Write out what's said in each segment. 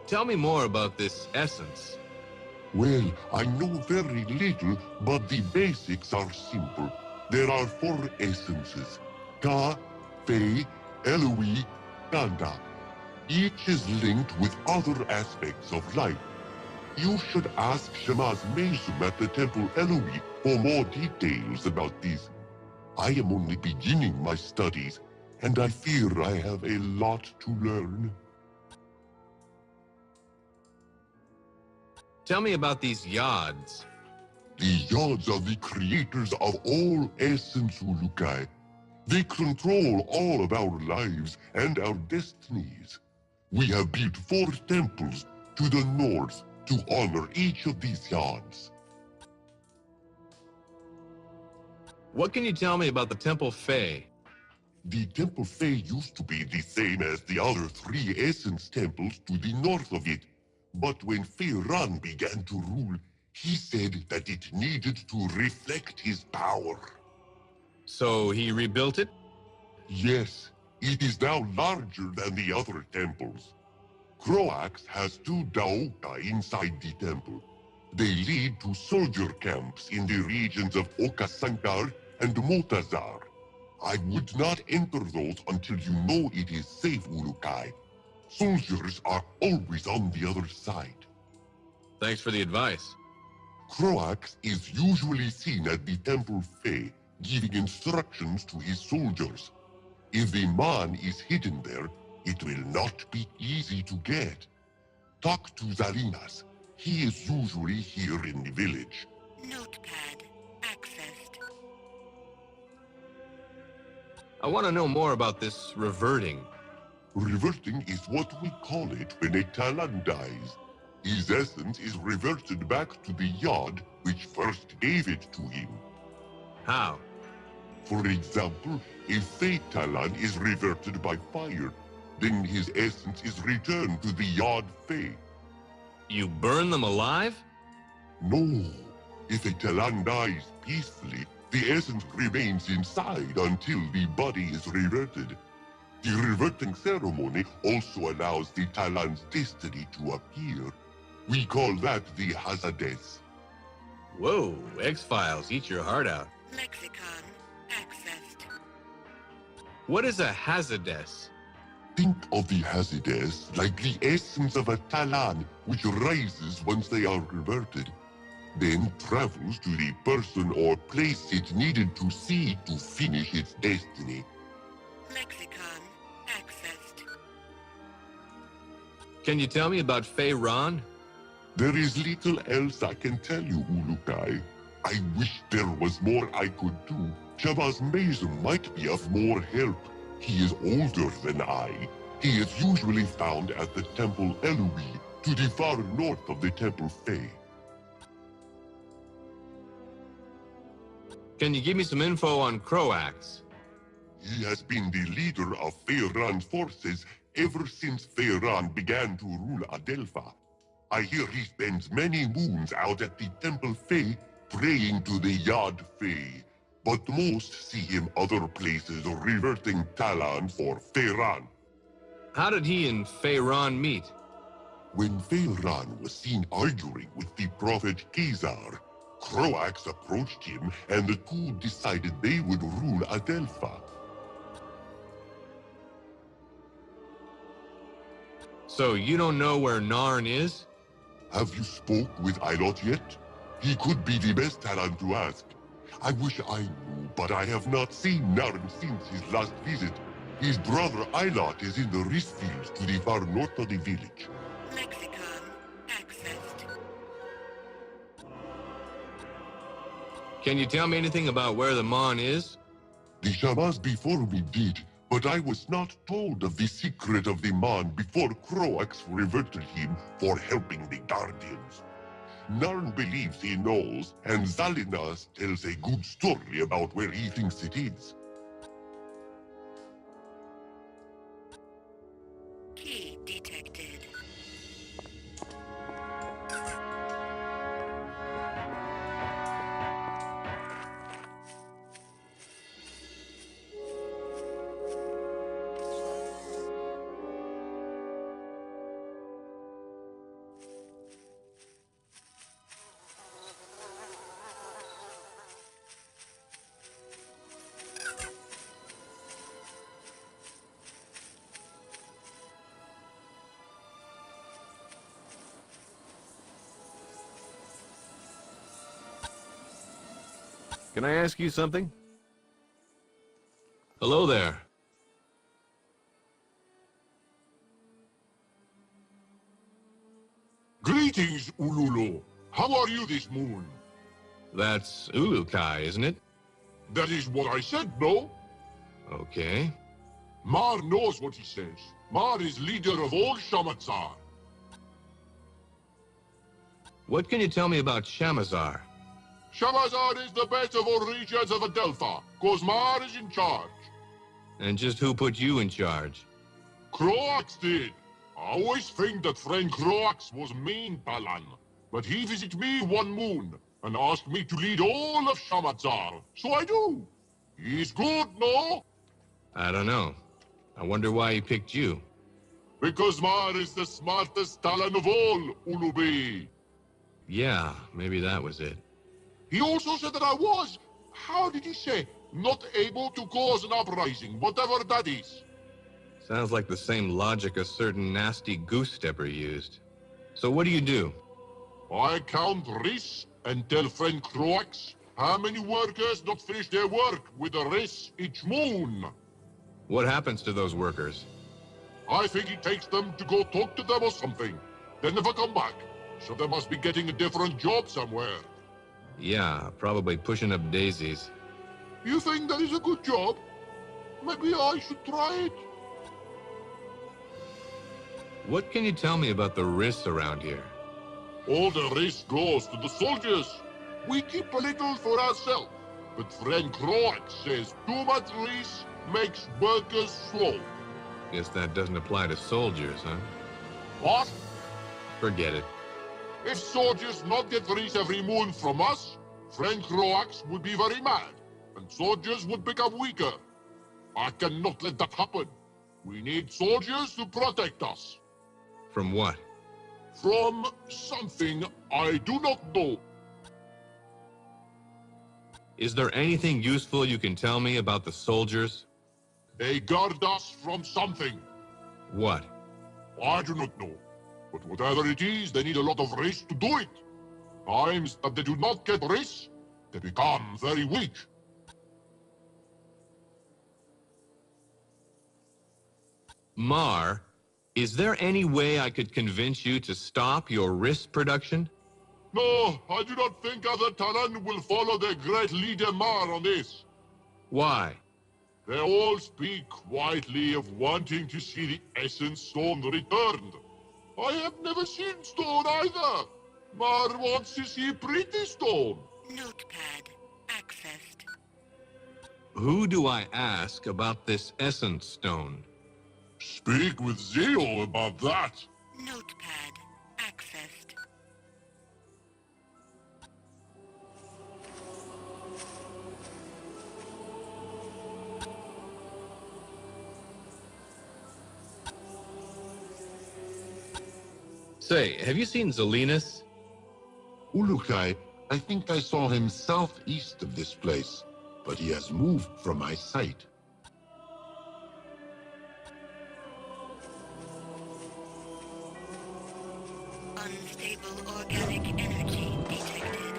Tell me more about this essence. Well, I know very little, but the basics are simple. There are 4 essences: Ka, Fei, Eloi, Ganda. Each is linked with other aspects of life. You should ask Shama's Mesum at the Temple Eloi for more details about these. I am only beginning my studies, and I fear I have a lot to learn. Tell me about these yods. The Yods are the creators of all essence Ulukai. They control all of our lives and our destinies. We have built 4 temples to the north to honor each of these Yods. What can you tell me about the Temple Fei? The Temple Fei used to be the same as the other 3 essence temples to the north of it. But when Fei Ran began to rule, he said that it needed to reflect his power. So he rebuilt it? Yes, it is now larger than the other temples. Croax has 2 Daoka inside the temple. They lead to soldier camps in the regions of Okasankar and Motazar. I would not enter those until you know it is safe, Ulukai. Soldiers are always on the other side. Thanks for the advice. Croax is usually seen at the Temple Fei, giving instructions to his soldiers. If the Mon is hidden there, it will not be easy to get. Talk to Zalinass. He is usually here in the village. Notepad accessed. I want to know more about this reverting. Reverting is what we call it when a Talon dies. His essence is reverted back to the Yod which first gave it to him. How? For example, if Fei Talon is reverted by fire, then his essence is returned to the Yod Fei. You burn them alive? No. If a Talon dies peacefully, the essence remains inside until the body is reverted. The reverting ceremony also allows the Talon's destiny to appear. We call that the Hazades. Whoa, X-Files, eat your heart out. Lexicon accessed. What is a Hazades? Think of the Hazades like the essence of a Talon, which rises once they are reverted, then travels to the person or place it needed to see to finish its destiny. Lexicon accessed. Can you tell me about Fei Ran? There is little else I can tell you, Ulukai. I wish there was more I could do. Shama's Mesum might be of more help. He is older than I. He is usually found at the Temple Eloi, to the far north of the Temple Fei. Can you give me some info on Croax? He has been the leader of Fei Ran's forces ever since Fei Ran began to rule Adelpha. I hear he spends many moons out at the Temple Fei praying to the Yod Fei, but most see him other places reverting Talon for Fei Ran. How did he and Fei Ran meet? When Fei Ran was seen arguing with the prophet Khazar, Croax approached him and the two decided they would rule Adelpha. So you don't know where Narn is? Have you spoke with Ilot yet? He could be the best Talon to ask. I wish I knew, but I have not seen Narn since his last visit. His brother Ilot is in the rice fields to the far north of the village. Lexicon accessed. Can you tell me anything about where the Mon is? The Shamas before me did, but I was not told of the secret of the Mon before Croax reverted him for helping the Guardians. Narn believes he knows, and Zalinass tells a good story about where he thinks it is. Key detected. Can I ask you something? Hello there. Greetings, Ululu. How are you this moon? That's Ulukai, isn't it? That is what I said, no? Okay. Maar knows what he says. Maar is leader of all Shamazar. What can you tell me about Shamazar? Shamazar is the best of all regions of Adelpha, cause Maar is in charge. And just who put you in charge? Croax did. I always think that friend Croax was mean, Balan. But he visited me one moon, and asked me to lead all of Shamazar, so I do. He's good, no? I don't know. I wonder why he picked you. Because Maar is the smartest Talon of all, Ulubi. Yeah, maybe that was it. He also said that I was, how did he say, not able to cause an uprising, whatever that is. Sounds like the same logic a certain nasty goose-stepper used. So what do you do? I count risks and tell friend Croax how many workers not finish their work with a risk each moon. What happens to those workers? I think he takes them to go talk to them or something. They never come back, so they must be getting a different job somewhere. Yeah, probably pushing up daisies. You think that is a good job? Maybe I should try it. What can you tell me about the risks around here? All the risk goes to the soldiers. We keep a little for ourselves. But friend Croax says too much risk makes workers slow. Guess that doesn't apply to soldiers, huh? What? Forget it. If soldiers not get risk every moon from us, friend Croax would be very mad, and soldiers would become weaker. I cannot let that happen. We need soldiers to protect us. From what? From something I do not know. Is there anything useful you can tell me about the soldiers? They guard us from something. What? I do not know. But whatever it is, they need a lot of risk to do it. Times that they do not get risk, they become very weak. Maar, is there any way I could convince you to stop your wrist production? No, I do not think other Talon will follow their great leader Maar on this. Why? They all speak quietly of wanting to see the Essence Stone returned. I have never seen stone either. Maar wants to see pretty stone. Notepad accessed. Who do I ask about this essence stone? Speak with Zeo about that. Notepad accessed. Say, have you seen Zalinass? Ulukai, I think I saw him southeast of this place, but he has moved from my sight. Unstable organic energy detected.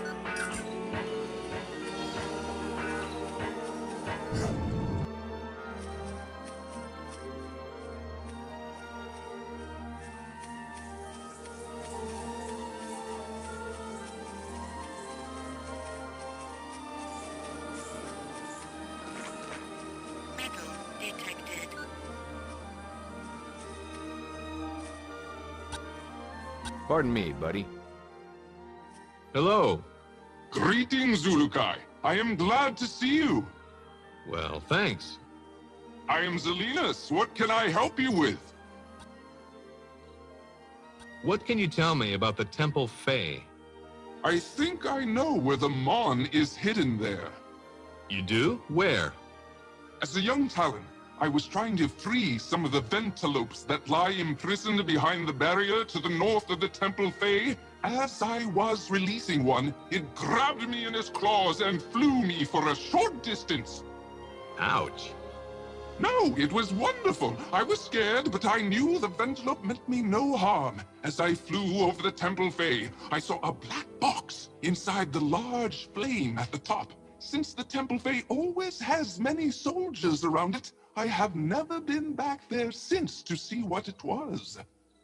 Metal detected. Pardon me, buddy. Hello. Greetings, Ulukai. I am glad to see you. Well, thanks. I am Zalinass. What can I help you with? What can you tell me about the Temple Fae? I think I know where the Mon is hidden there. You do? Where? As a young Talon, I was trying to free some of the Ventilopes that lie imprisoned behind the barrier to the north of the Temple Fae. As I was releasing one, it grabbed me in its claws and flew me for a short distance. Ouch. No, it was wonderful. I was scared, but I knew the Ventilope meant me no harm. As I flew over the Temple Fae, I saw a black box inside the large flame at the top. Since the Temple Fae always has many soldiers around it, I have never been back there since to see what it was.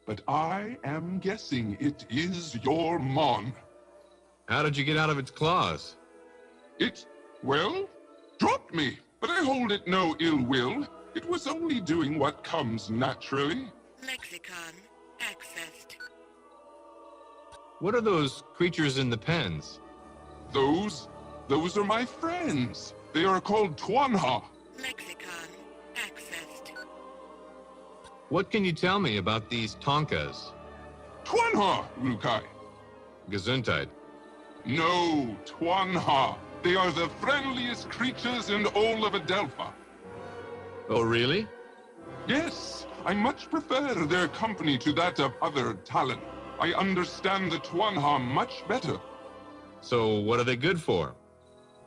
But I am guessing it is your Mon. How did you get out of its claws? It, well, dropped me, but I hold it no ill will. It was only doing what comes naturally. Lexicon accessed. What are those creatures in the pens? Those are my friends. They are called Twon-ha. Lexicon accessed. What can you tell me about these Tonkas? Twon-ha, Urukai. Gesundheit. No, Twon-ha. They are the friendliest creatures in all of Adelpha. Oh, really? Yes, I much prefer their company to that of other Talon. I understand the Twon-ha much better. So what are they good for?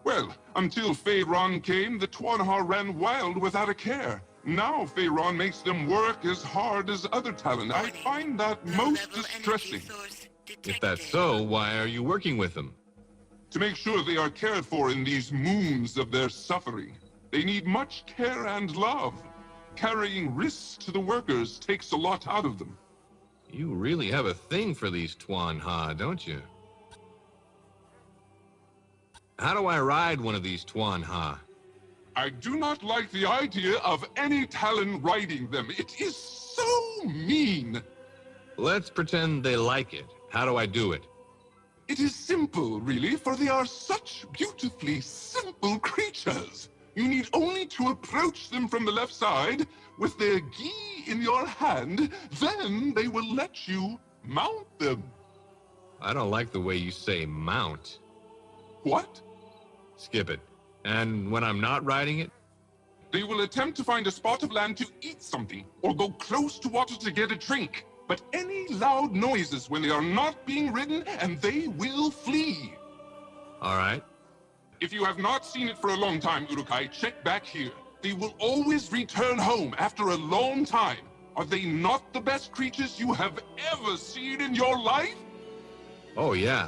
Well, until Pharaon came, the Twon-ha ran wild without a care. Now Pharaon makes them work as hard as other Talon. I find that most Low-level distressing. energy source If that's detected. so, why are you working with them? To make sure they are cared for in these moons of their suffering. They need much care and love. Carrying risks to the workers takes a lot out of them. You really have a thing for these Twon-ha, don't you? How do I ride one of these Twon-ha? I do not like the idea of any Talon riding them. It is so mean. Let's pretend they like it. How do I do it? It is simple, really, for they are such beautifully simple creatures. You need only to approach them from the left side with their gi in your hand, then they will let you mount them. I don't like the way you say mount. What? Skip it. And when I'm not riding it? They will attempt to find a spot of land to eat something, or go close to water to get a drink. But any loud noises when they are not being ridden, and they will flee. All right. If you have not seen it for a long time, Urukai, check back here. They will always return home after a long time. Are they not the best creatures you have ever seen in your life? Oh, yeah.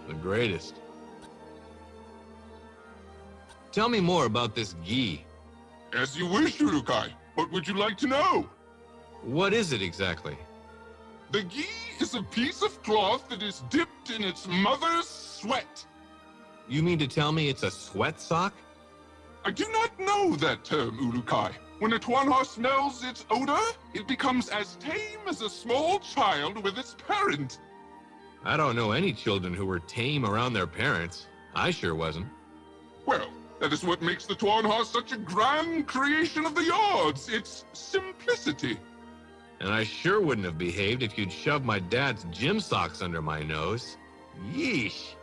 The greatest. Tell me more about this gi. As you wish, Urukai. What would you like to know? What is it exactly? The gi is a piece of cloth that is dipped in its mother's sweat. You mean to tell me it's a sweat sock? I do not know that term, Urukai. When a Twon-ha smells its odor, it becomes as tame as a small child with its parent. I don't know any children who were tame around their parents. I sure wasn't. Well, that is what makes the Twon-ha such a grand creation of the yards. Its simplicity. And I sure wouldn't have behaved if you'd shoved my dad's gym socks under my nose. Yeesh.